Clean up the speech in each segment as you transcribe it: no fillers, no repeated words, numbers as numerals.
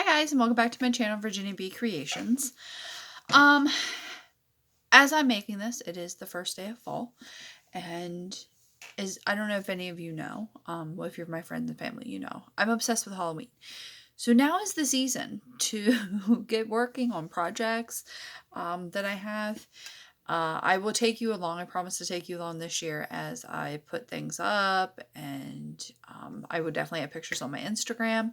Hi guys, and welcome back to my channel, Virginia B Creations. As I'm making this, it is the first day of fall, and I don't know if any of you know, well, if you're my friends and family, you know, I'm obsessed with Halloween. So now is the season to get working on projects that I have. I will take you along. I promise to take you along this year as I put things up, and I will definitely have pictures on my Instagram.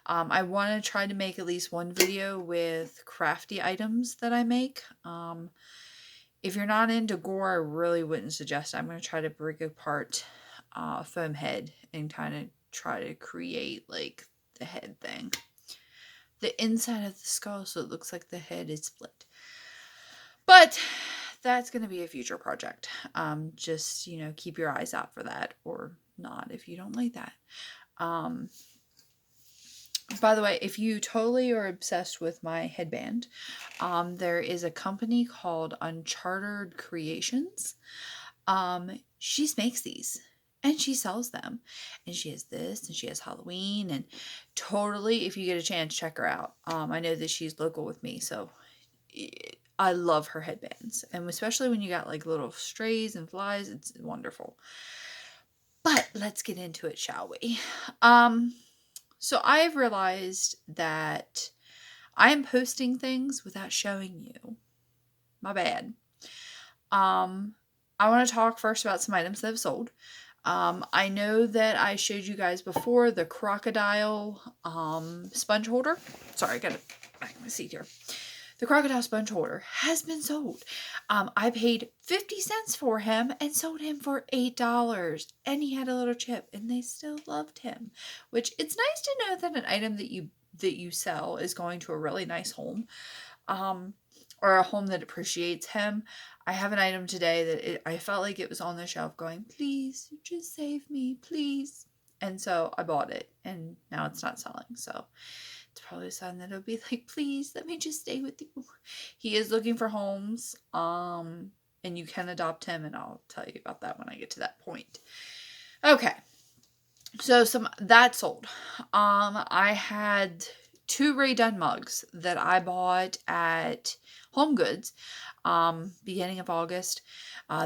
I want to try to make at least one video with crafty items that I make. If you're not into gore, I really wouldn't suggest it. I'm going to try to break apart a foam head and kind of try to create like the head thing. The inside of the skull so it looks like the head is split. But that's going to be a future project. Just, you know, keep your eyes out for that, or not if you don't like that. By the way, if you totally are obsessed with my headband, there is a company called Unchartered Creations. She makes these and she sells them, and she has this and she has Halloween, and totally, if you get a chance, check her out. I know that she's local with me, so I love her headbands, and especially when you got like little strays and flies, it's wonderful. But let's get into it, shall we? So I have realized that I am posting things without showing you. My bad. I want to talk first about some items that have sold. I know that I showed you guys before the crocodile sponge holder. Sorry, I got to back my seat here. The crocodile sponge holder has been sold. I paid 50 cents for him and sold him for $8. And he had a little chip, and they still loved him. Which, it's nice to know that an item that you sell is going to a really nice home. Or a home that appreciates him. I have an item today that I felt like it was on the shelf going, please, just save me, please. And so I bought it, and now it's not selling. So it's probably a sign that it'll be like, please, let me just stay with you. He is looking for homes, and you can adopt him, and I'll tell you about that when I get to that point. Okay, so that sold. I had 2 Ray Dunn mugs that I bought at Home Goods beginning of August.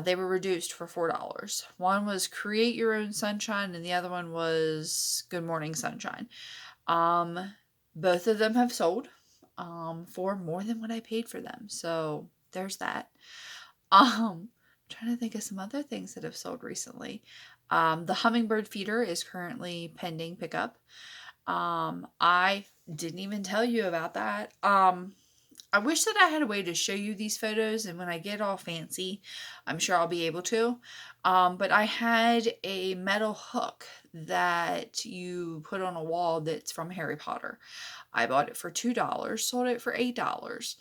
They were reduced for $4. One was Create Your Own Sunshine, and the other one was Good Morning Sunshine. Both of them have sold for more than what I paid for them. So there's that. I'm trying to think of some other things that have sold recently. The hummingbird feeder is currently pending pickup. I didn't even tell you about that. I wish that I had a way to show you these photos, and when I get all fancy, I'm sure I'll be able to. But I had a metal hook that you put on a wall that's from Harry Potter. I bought it for $2, sold it for $8.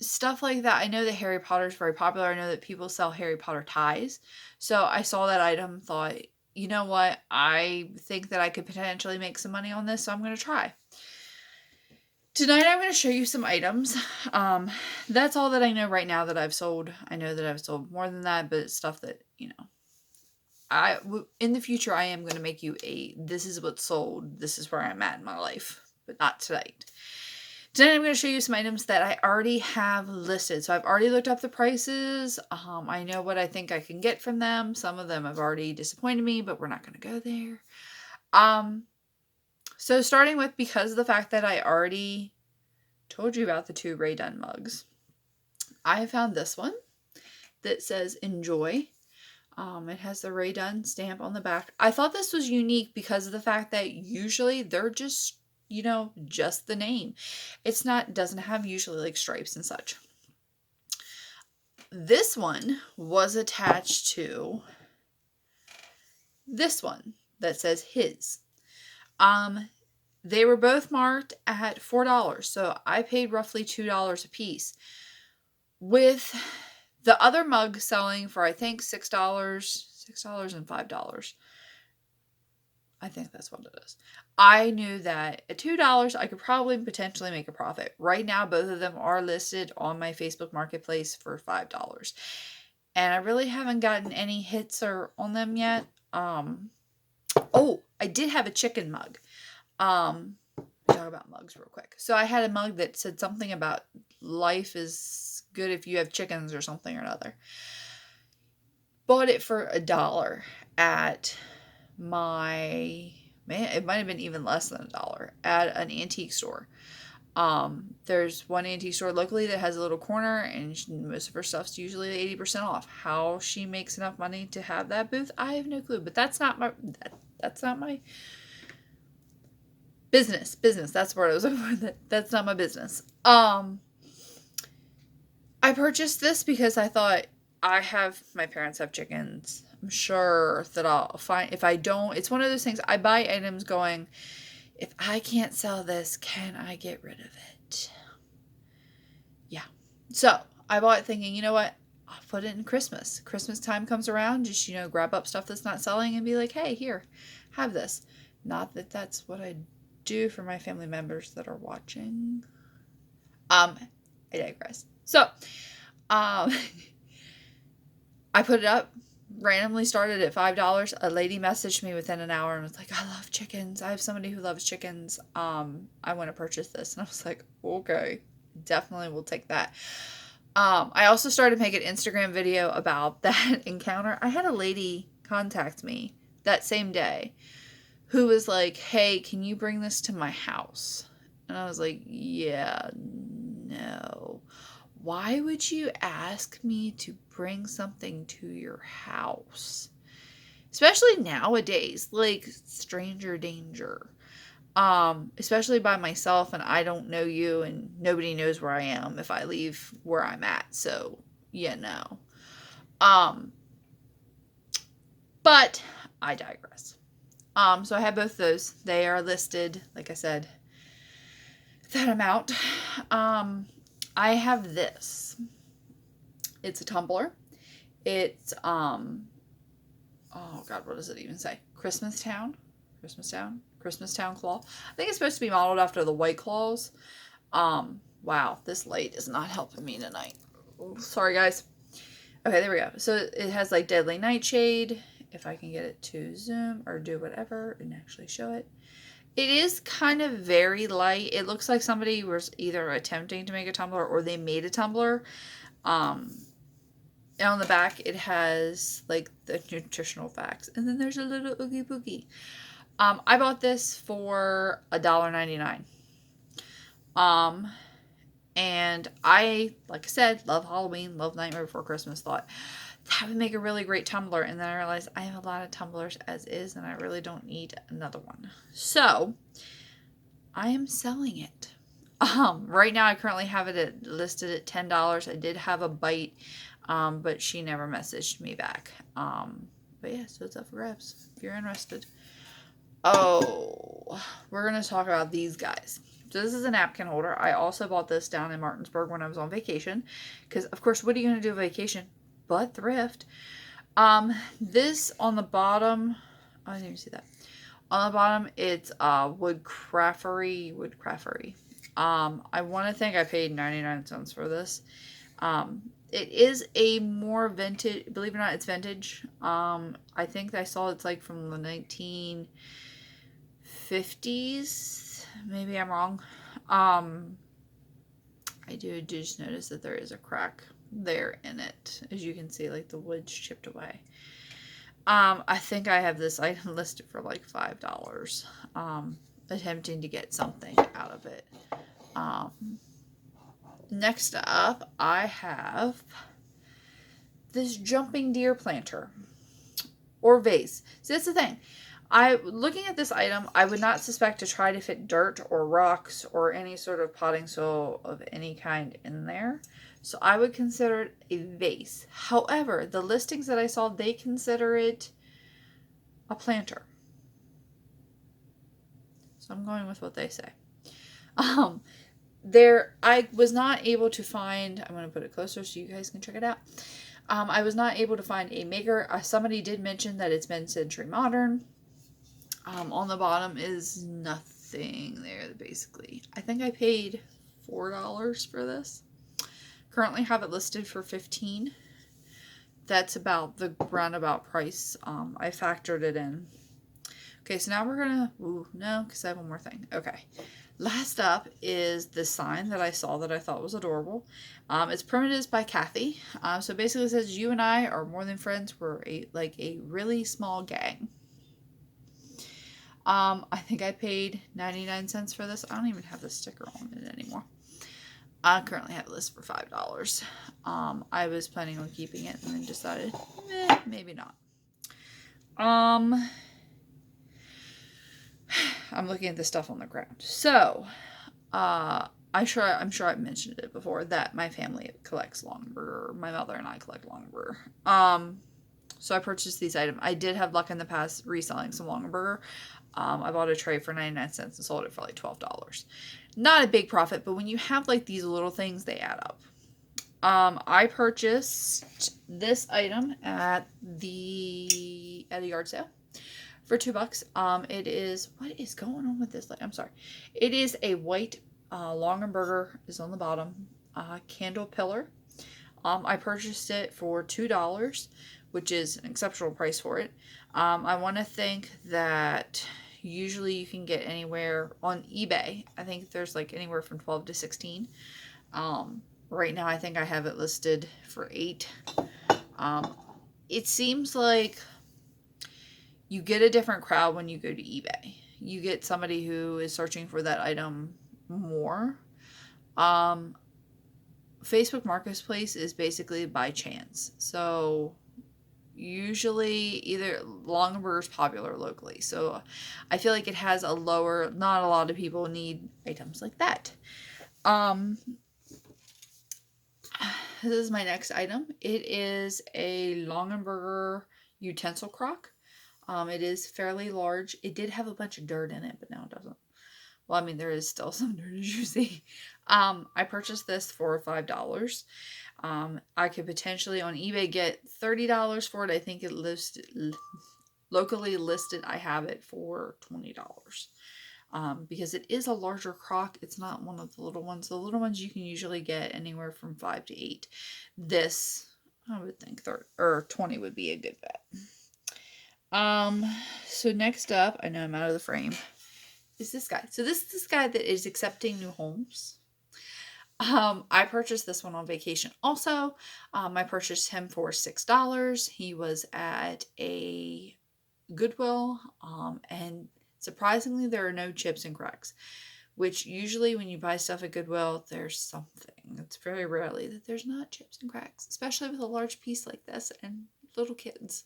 Stuff like that. I know that Harry Potter is very popular. I know that people sell Harry Potter ties. So I saw that item, thought, you know what? I think that I could potentially make some money on this, so I'm going to try. Tonight I'm going to show you some items. That's all that I know right now that I've sold. I know that I've sold more than that, but it's stuff that, you know, in the future I am going to make you this is what's sold, this is where I'm at in my life, but not tonight. Tonight I'm going to show you some items that I already have listed. So I've already looked up the prices. I know what I think I can get from them. Some of them have already disappointed me, but we're not going to go there. So starting with, because of the fact that I already told you about the 2 Ray Dunn mugs, I found this one that says enjoy. It has the Ray Dunn stamp on the back. I thought this was unique because of the fact that usually they're just, you know, just the name. Doesn't have usually like stripes and such. This one was attached to this one that says his. They were both marked at $4, so I paid roughly $2 a piece. With the other mug selling for, I think, $6 and $5. I think that's what it is. I knew that at $2, I could probably potentially make a profit. Right now, both of them are listed on my Facebook Marketplace for $5. And I really haven't gotten any hits on them yet. Oh, I did have a chicken mug. Talk about mugs real quick. So I had a mug that said something about life is good if you have chickens or something or another. Bought it for $1 at my, man, it might have been even less than $1 at an antique store. There's one antique store locally that has a little corner, and most of her stuff's usually 80% off. How she makes enough money to have that booth, I have no clue. But that's not my business. That's what I was looking for. That's not my business. I purchased this because I thought my parents have chickens. I'm sure that I'll find, if I don't, it's one of those things, I buy items going, if I can't sell this, can I get rid of it? Yeah. So I bought it thinking, you know what? I'll put it in Christmas. Christmas time comes around, just, grab up stuff that's not selling and be like, hey, here, have this. Not that that's what I do for my family members that are watching. I digress. So, I put it up, randomly started at $5. A lady messaged me within an hour and was like, I love chickens. I have somebody who loves chickens. I want to purchase this. And I was like, okay, definitely will take that. I also started making an Instagram video about that encounter. I had a lady contact me that same day who was like, hey, can you bring this to my house? And I was like, yeah, no. Why would you ask me to bring something to your house? Especially nowadays, like stranger danger. Especially by myself, and I don't know you, and nobody knows where I am if I leave where I'm at. So, no. But I digress. So I have both those. They are listed, like I said, that amount. I have this. It's a tumbler. It's, oh God, what does it even say? Christmas Town claw. I think it's supposed to be modeled after the White Claws. Wow, this light is not helping me tonight. Sorry, guys. Okay, there we go. So it has like Deadly Nightshade. If I can get it to zoom or do whatever and actually show it. It is kind of very light. It looks like somebody was either attempting to make a tumbler or they made a tumbler. And on the back, it has like the nutritional facts. And then there's a little oogie boogie. I bought this for $1.99. And I, like I said, love Halloween, love Nightmare Before Christmas. Thought that would make a really great tumbler. And then I realized I have a lot of tumblers as is, and I really don't need another one. So I am selling it. Right now I currently have it listed at $10. I did have a bite, but she never messaged me back. But yeah, so it's up for grabs if you're interested. Oh, we're going to talk about these guys. So this is a napkin holder. I also bought this down in Martinsburg when I was on vacation. Because, of course, what are you going to do on vacation but thrift? This on the bottom, I didn't even see that. On the bottom, it's wood craftery. I want to think I paid 99 cents for this. It is a more vintage, believe it or not, it's vintage. I think I saw it's like from the 1950s. Maybe I'm wrong. I do just notice that there is a crack there in it. As you can see, like the wood's chipped away. I think I have this item listed for like $5. Attempting to get something out of it. Next up, I have this jumping deer planter or vase. So that's the thing. Looking at this item, I would not suspect to try to fit dirt or rocks or any sort of potting soil of any kind in there. So I would consider it a vase. However, the listings that I saw, they consider it a planter. So I'm going with what they say. I was not able to find, I'm going to put it closer so you guys can check it out. I was not able to find a maker. Somebody did mention that it's mid-century modern. On the bottom is nothing there, basically. I think I paid $4 for this. Currently have it listed for $15. That's about the roundabout price. I factored it in. Okay, so now we're gonna, no, because I have one more thing. Okay. Last up is this sign that I saw that I thought was adorable. It's Primitives by Kathy. So basically it says, you and I are more than friends. We're a really small gang. I think I paid 99 cents for this. I don't even have the sticker on it anymore. I currently have this for $5. I was planning on keeping it and then decided, maybe not. I'm looking at the stuff on the ground. So, I'm sure I've mentioned it before that my family collects Longaberger. My mother and I collect Longaberger. So I purchased these items. I did have luck in the past reselling some Longaberger. I bought a tray for 99 cents and sold it for like $12. Not a big profit, but when you have like these little things, they add up. I purchased this item at a yard sale for $2. It is, what is going on with this? I'm sorry. It is a white Longaberger is on the bottom candle pillar. I purchased it for $2, which is an exceptional price for it. I want to think that usually you can get anywhere on eBay. I think there's like anywhere from 12 to 16. Right now I think I have it listed for $8. It seems like you get a different crowd when you go to eBay. You get somebody who is searching for that item more. Facebook Marketplace is basically by chance. So usually either Longaberger is popular locally. So I feel like it has a lower, not a lot of people need items like that. This is my next item. It is a Longaberger utensil crock. It is fairly large. It did have a bunch of dirt in it, but now it doesn't. Well, I mean, there is still some dirt, as you see. I purchased this for $5. I could potentially on eBay get $30 for it. I think it locally listed. I have it for $20. Because it is a larger crock. It's not one of the little ones. The little ones you can usually get anywhere from 5 to 8. This, I would think 30 or 20 would be a good bet. So next up, I know I'm out of the frame, is this guy. So this is this guy that is accepting new homes. I purchased this one on vacation also. I purchased him for $6. He was at a Goodwill, and surprisingly, there are no chips and cracks, which usually when you buy stuff at Goodwill, there's something. It's very rarely that there's not chips and cracks, especially with a large piece like this and little kids.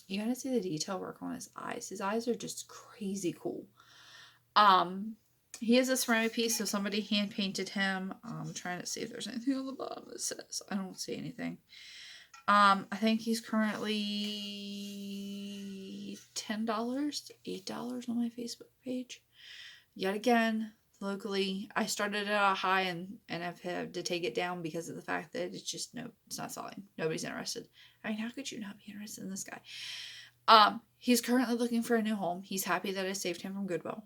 You gotta see the detail work on his eyes. His eyes are just crazy cool. He has a ceramic piece, so somebody hand painted him. I'm trying to see if there's anything on the bottom that says. I don't see anything. I think he's currently $10, $8 on my Facebook page. Yet again, locally, I started at a high and I've had to take it down because of the fact that it's just, no, it's not selling. Nobody's interested. I mean, how could you not be interested in this guy? He's currently looking for a new home. He's happy that I saved him from Goodwill.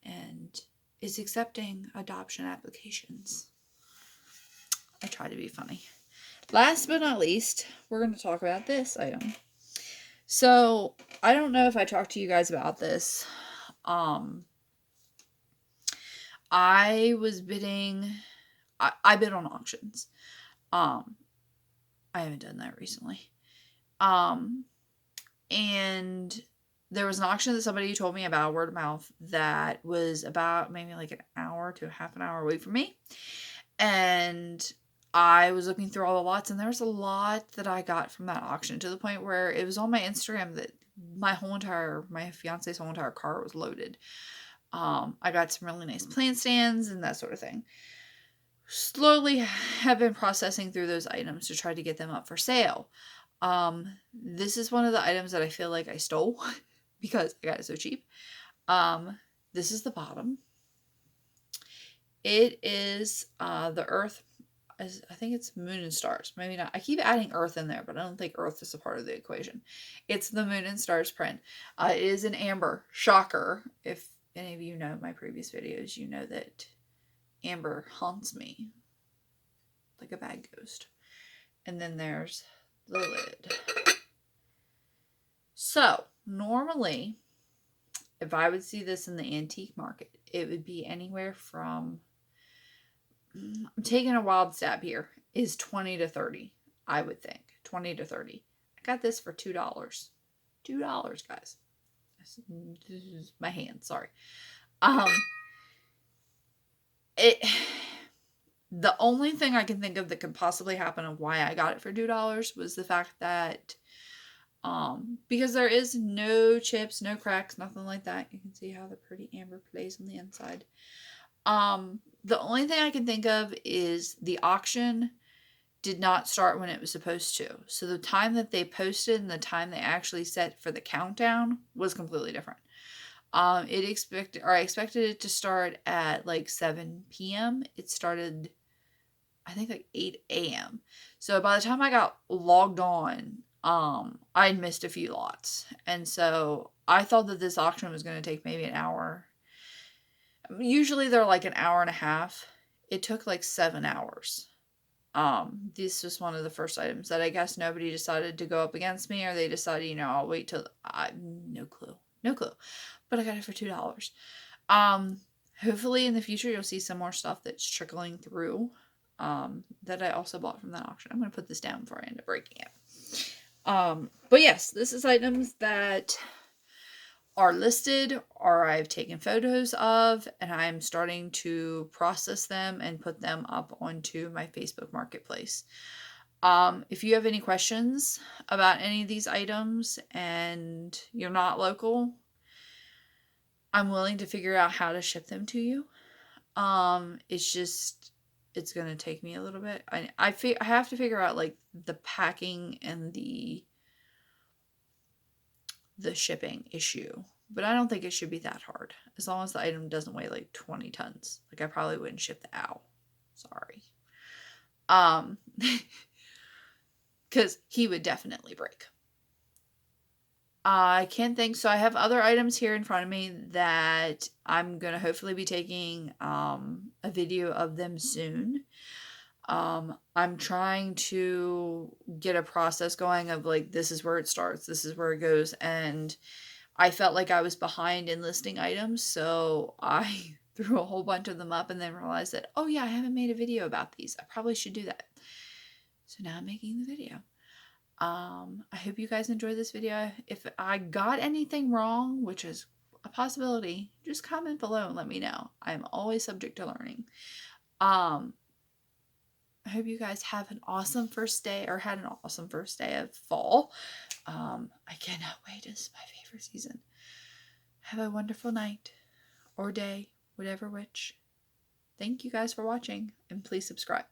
And is accepting adoption applications. I try to be funny. Last but not least, we're going to talk about this item. So, I don't know if I talked to you guys about this. I was bidding, I bid on auctions. I haven't done that recently. And there was an auction that somebody told me about, word of mouth, that was about maybe like an hour to half an hour away from me. And I was looking through all the lots, and there was a lot that I got from that auction, to the point where it was on my Instagram that my fiance's whole entire car was loaded. I got some really nice plant stands and that sort of thing. Slowly have been processing through those items to try to get them up for sale. This is one of the items that I feel like I stole because I got it so cheap. This is the bottom. It is the Earth. I think it's Moon and Stars. Maybe not. I keep adding Earth in there, but I don't think Earth is a part of the equation. It's the Moon and Stars print. It is an amber. Shocker. If any of you know my previous videos, you know that amber haunts me like a bad ghost. And then there's the lid. So, normally, if I would see this in the antique market, it would be anywhere from, I'm taking a wild stab here, is 20 to 30, I would think. 20 to 30. I got this for $2. $2, guys. This is my hand, sorry. The only thing I can think of that could possibly happen and why I got it for $2 was the fact that because there is no chips, no cracks, nothing like that. You can see how the pretty amber plays on the inside. The only thing I can think of is the auction did not start when it was supposed to. So the time that they posted and the time they actually set for the countdown was completely different. I expected it to start at like 7 p.m. It started, I think, like 8 a.m. So by the time I got logged on, I'd missed a few lots. And so I thought that this auction was going to take maybe an hour. Usually they're like an hour and a half. It took like 7 hours. This was one of the first items that I guess nobody decided to go up against me, or they decided, I'll wait till, no clue. But I got it for $2. Hopefully in the future you'll see some more stuff that's trickling through, that I also bought from that auction. I'm going to put this down before I end up breaking it. But yes, this is items that are listed or I've taken photos of, and I'm starting to process them and put them up onto my Facebook Marketplace. If you have any questions about any of these items and you're not local, I'm willing to figure out how to ship them to you. It's going to take me a little bit. I have to figure out like the packing and the shipping issue, but I don't think it should be that hard as long as the item doesn't weigh like 20 tons. Like, I probably wouldn't ship the owl. Sorry. Because he would definitely break. I can't think. So I have other items here in front of me that I'm going to hopefully be taking a video of them soon. I'm trying to get a process going of like, this is where it starts, this is where it goes, and I felt like I was behind in listing items, so I threw a whole bunch of them up and then realized that, oh yeah, I haven't made a video about these. I probably should do that. So now I'm making the video. I hope you guys enjoyed this video. If I got anything wrong, which is a possibility, just comment below and let me know. I'm always subject to learning. I hope you guys have an awesome first day, or had an awesome first day of fall. I cannot wait. It's my favorite season. Have a wonderful night or day, whatever which. Thank you guys for watching, and please subscribe.